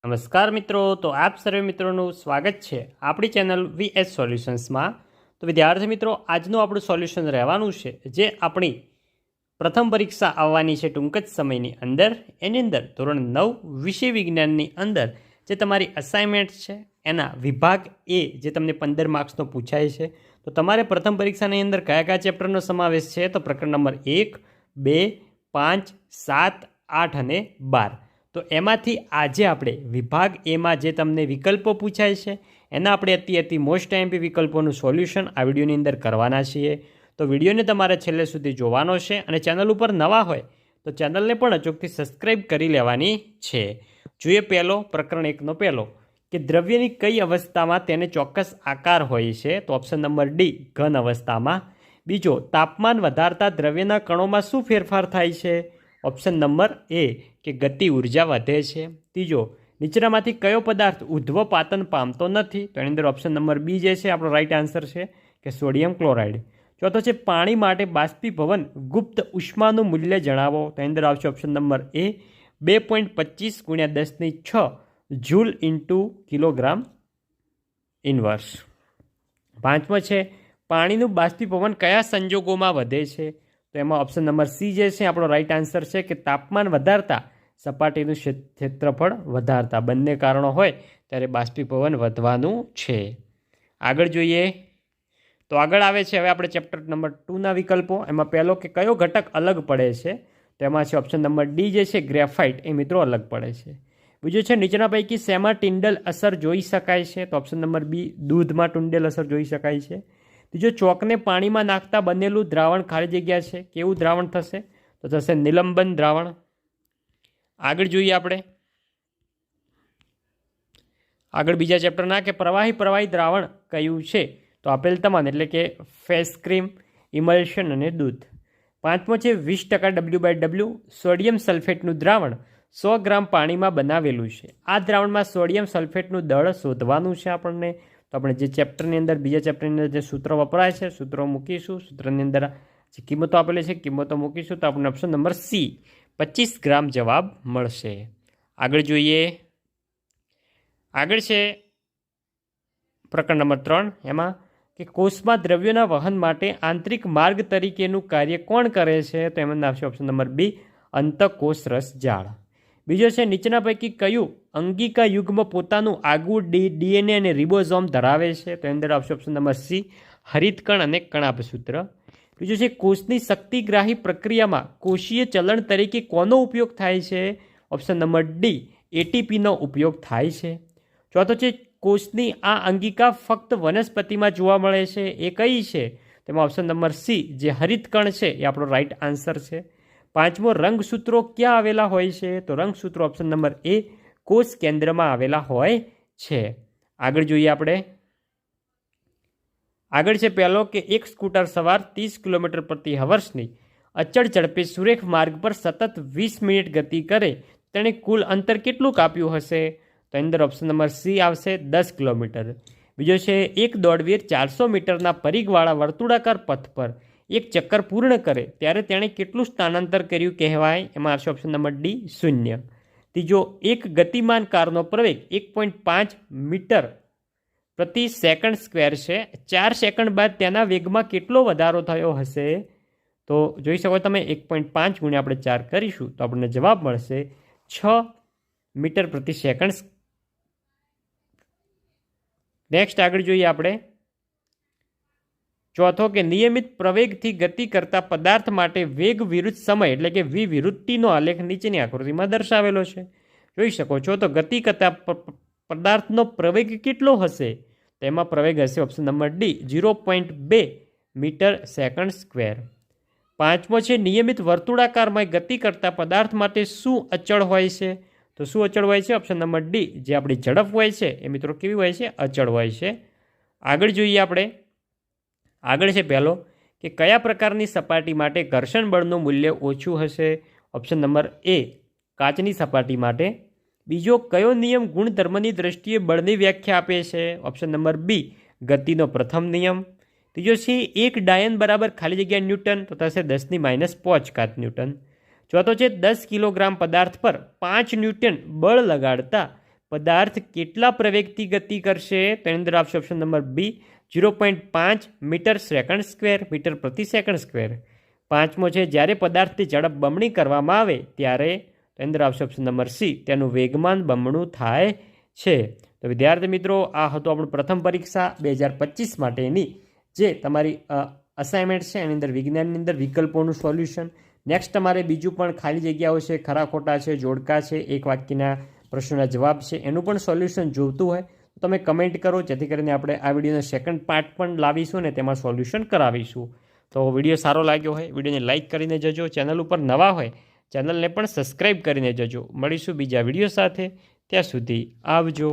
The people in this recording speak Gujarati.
નમસ્કાર મિત્રો, તો આપ સર્વે મિત્રોનું સ્વાગત છે આપણી ચેનલ વીએસ સોલ્યુશન્સમાં। તો વિદ્યાર્થી મિત્રો, આજનું આપણું સોલ્યુશન રહેવાનું છે જે આપણી પ્રથમ પરીક્ષા આવવાની છે ટૂંક જ સમયની અંદર। એની અંદર ધોરણ 9 વિષય વિજ્ઞાનની અંદર જે તમારી અસાઇનમેન્ટ છે એના વિભાગ એ જે તમને 15 માર્ક્સનો પૂછાય છે, તો તમારે પ્રથમ પરીક્ષાની અંદર કયા કયા ચેપ્ટરનો સમાવેશ છે, તો પ્રકરણ નંબર 1, 2, 5, 7, 8 અને 12। તો એમાંથી આજે આપણે વિભાગ એમાં જે તમને વિકલ્પો પૂછાય છે એના આપણે અતિ મોસ્ટ આઈએમપી વિકલ્પોનું સોલ્યુશન આ વિડીયોની અંદર કરવાના છીએ। તો વિડીયોને તમારે છેલ્લે સુધી જોવાનો છે અને ચેનલ ઉપર નવા હોય તો ચેનલને પણ અચૂકથી સબસ્ક્રાઈબ કરી લેવાની છે। જોઈએ પહેલો પ્રકરણ 1નો પહેલો કે દ્રવ્યની કઈ અવસ્થામાં તેને ચોક્કસ આકાર હોય છે, તો ઓપ્શન નંબર ડી ઘન અવસ્થામાં। બીજો, તાપમાન વધારતા દ્રવ્યના કણોમાં શું ફેરફાર થાય છે, ઓપ્શન નંબર એ કે ગતિ ઉર્જા વધે છે। ત્રીજો, નીચેનામાંથી કયો પદાર્થ ઉધ્વપાતન પામતો નથી, તો એની અંદર ઓપ્શન નંબર બી જે છે આપણો રાઈટ આન્સર છે કે સોડિયમ ક્લોરાઇડ। ચોથો છે પાણી માટે બાષ્પીભવન ગુપ્ત ઉષ્માનું મૂલ્ય જણાવો, તો એની અંદર આવશે ઓપ્શન નંબર એ 2.25 × 10⁶ જૂલ ઇન્ટુ કિલોગ્રામ ઇન્વર્સ। પાંચમો છે પાણીનું બાષ્પીભવન કયા સંજોગોમાં વધે છે, તો એમાં ઓપ્શન નંબર સી જે છે આપણો રાઈટ આન્સર છે કે તાપમાન વધારતા સપાટીનું ક્ષેત્રફળ વધારતા, બંને કારણો હોય ત્યારે બાષ્પીભવન વધવાનું છે। આગળ જોઈએ તો આગળ આવે છે હવે આપણે ચેપ્ટર નંબર 2ના વિકલ્પો। એમાં પહેલો કે કયો ઘટક અલગ પડે છે, તો એમાં છે ઓપ્શન નંબર ડી જે છે ગ્રેફાઇટ, એ મિત્રો અલગ પડે છે। બીજું છે નીચેના પૈકી શેમાં ટિન્ડલ અસર જોઈ શકાય છે, તો ઓપ્શન નંબર બી દૂધમાં ટિન્ડલ અસર જોઈ શકાય છે। ત્રીજો, ચોકને પાણીમાં નાખતા બનેલું દ્રાવણ ખાલી જગ્યા છે કેવું દ્રાવણ થશે, તો થશે નિલંબન દ્રાવણ। આગળ જોઈએ આપણે આગળ બીજા ચેપ્ટરના કે પ્રવાહી દ્રાવણ કયું છે, તો આપેલ તમામ એટલે કે ફેસ ક્રીમ, ઇમલ્શન અને દૂધ। પાંચમો છે 20% W/W સોડિયમ સલ્ફેટનું દ્રાવણ 100 ગ્રામ પાણીમાં બનાવેલું છે, આ દ્રાવણમાં સોડિયમ સલ્ફેટનું દળ શોધવાનું છે આપણને। તો આપણે જે ચેપ્ટરની અંદર બીજા ચેપ્ટરની અંદર જે સૂત્રો વપરાય છે સૂત્રો મૂકીશું, સૂત્રની અંદર જે કિંમતો આપેલી છે કિંમતો મૂકીશું, તો આપણને ઓપ્શન નંબર સી 25 ગ્રામ જવાબ મળશે। આગળ જોઈએ આગળ છે પ્રકરણ નંબર 3, એમાં કે કોષમાં દ્રવ્યોના વહન માટે આંતરિક માર્ગ તરીકેનું કાર્ય કોણ કરે છે, તો એમાં આવશે ઓપ્શન નંબર બી અંતઃકોષ રસ જાળ। બીજો છે નીચેના પૈકી કયું અંગિકા યુગ્મ પોતાનું આગવું ડીએનએ અને રિબોઝોમ ધરાવે છે, તો એની અંદર આવશે ઓપ્શન નંબર સી હરિતકણ અને કણાભસૂત્ર। બીજો છે કોષની શક્તિગ્રાહી પ્રક્રિયામાં કોષીય ચલણ તરીકે કોનો ઉપયોગ થાય છે, ઓપ્શન નંબર ડી એટીપીનો ઉપયોગ થાય છે। ચોથો છે કોષની આ અંગિકા ફક્ત વનસ્પતિમાં જોવા મળે છે, એ કઈ છે, તેમાં ઓપ્શન નંબર સી જે હરિતકણ છે એ આપણો રાઈટ આન્સર છે। પાંચમો, રંગસૂત્રો ક્યાં આવેલા હોય છે, તો રંગસૂત્રો ઓપ્શન નંબર એ કોષ કેન્દ્રમાં આવેલા હોય છે। આગળ જોઈએ આપણે આગળ છે પહેલો કે એક સ્કૂટર સવાર 30 કિલોમીટર/હની અચળ ઝડપે સુરેખ માર્ગ પર સતત 20 મિનિટ ગતિ કરે તેણે કુલ અંતર કેટલું કાપ્યું હશે, તો અંદર ઓપ્શન નંબર સી આવશે 10 કિલોમીટર। બીજો છે એક દોડવીર 400 મીટરના પરિઘવાળા વર્તુળાકાર પથ પર એક ચક્કર પૂર્ણ કરે ત્યારે તેણે કેટલું સ્થાનાંતર કર્યું કહેવાય, એમાં આવશે ઓપ્શન નંબર ડી 0। ત્રીજો, એક ગતિમાન કારનો પ્રવેગ 1.5 મીટર/સેકન્ડ² છે, 4 સેકન્ડ બાદ તેના વેગમાં કેટલો વધારો થયો હશે, તો જોઈ શકો તમે 1.5 × આપણે 4 કરીશું તો આપણને જવાબ મળશે 6 મીટર/સેકન્ડ। નેક્સ્ટ આગળ જોઈએ આપણે ચોથો કે નિયમિત પ્રવેગથી ગતિ કરતા પદાર્થ માટે વેગ વિરુદ્ધ સમય એટલે કે વી વિરુદ્ધ ટીનો આલેખ નીચેની આકૃતિમાં દર્શાવેલો છે। જોઈ શકો છો તો ગતિ કરતા પદાર્થનો પ્રવેગ કેટલો હશે, તેમાં પ્રવેગ હશે ઓપ્શન નંબર ડી 0.2 મીટર/સેકન્ડ²। પાંચમો છે નિયમિત વર્તુળાકારમાં ગતિ કરતા પદાર્થ માટે શું અચળ હોય છે, તો શું અચળ હોય છે, ઓપ્શન નંબર ડી જે આપણી ઝડપ હોય છે એ મિત્રો કેવી હોય છે, અચળ હોય છે। આગળ જોઈએ આપણે આગળ છે પહેલો કે કયા પ્રકારની સપાટી માટે ઘર્ષણ બળનું મૂલ્ય ઓછું હશે, ઓપ્શન નંબર એ કાચની સપાટી માટે। બીજો, કયો નિયમ ગુણધર્મની દ્રષ્ટિએ બળની વ્યાખ્યા આપે છે, ઓપ્શન નંબર બી ગતિનો પ્રથમ નિયમ। ત્રીજો છે એક ડાયન બરાબર ખાલી જગ્યા ન્યૂટન, તો થશે 10⁵ ન્યૂટન। ચોથો છે 10 કિલોગ્રામ પદાર્થ પર 5 ન્યૂટન બળ લગાડતા પદાર્થ કેટલા પ્રવેગથી ગતિ કરશે? તો એની અંદર આપશે option number B 0.5 metre second square, metre પ્રતિ સેકન્ડ સ્ક્વેર. પાંચમો છે જ્યારે પદાર્થની ઝડપ બમણી કરવામાં આવે ત્યારે એની અંદર આવશે ઓપ્શન નંબર સી, તેનું વેગમાન બમણું થાય છે. તો વિદ્યાર્થી મિત્રો, આ હતું આપણું પ્રથમ પરીક્ષા 2025 માટેની જે તમારી અસાઇનમેન્ટ છે. એની અંદર વિજ્ઞાનની અંદર વિકલ્પોનું સોલ્યુશન. નેક્સ્ટ તમારે બીજું પણ ખાલી જગ્યાઓ છે, ખરા ખોટા છે, જોડકા છે, એક વાક્યના પ્રશ્નોના જવાબ છે, એનું પણ સોલ્યુશન જોઈતું હોય તો તમે કમેન્ટ કરો, જેથી કરીને આપણે આ વિડીયોનો સેકન્ડ પાર્ટ પણ લાવીશું ને તેમાં સોલ્યુશન કરાવીશું. તો વિડીયો સારો લાગ્યો હોય વિડીયોને લાઇક કરીને જજો. ચેનલ ઉપર નવા હોય ચેનલને પણ સબસ્ક્રાઈબ કરીને જજો. મળીશું બીજા વિડીયો સાથે. ત્યાં સુધી આવજો.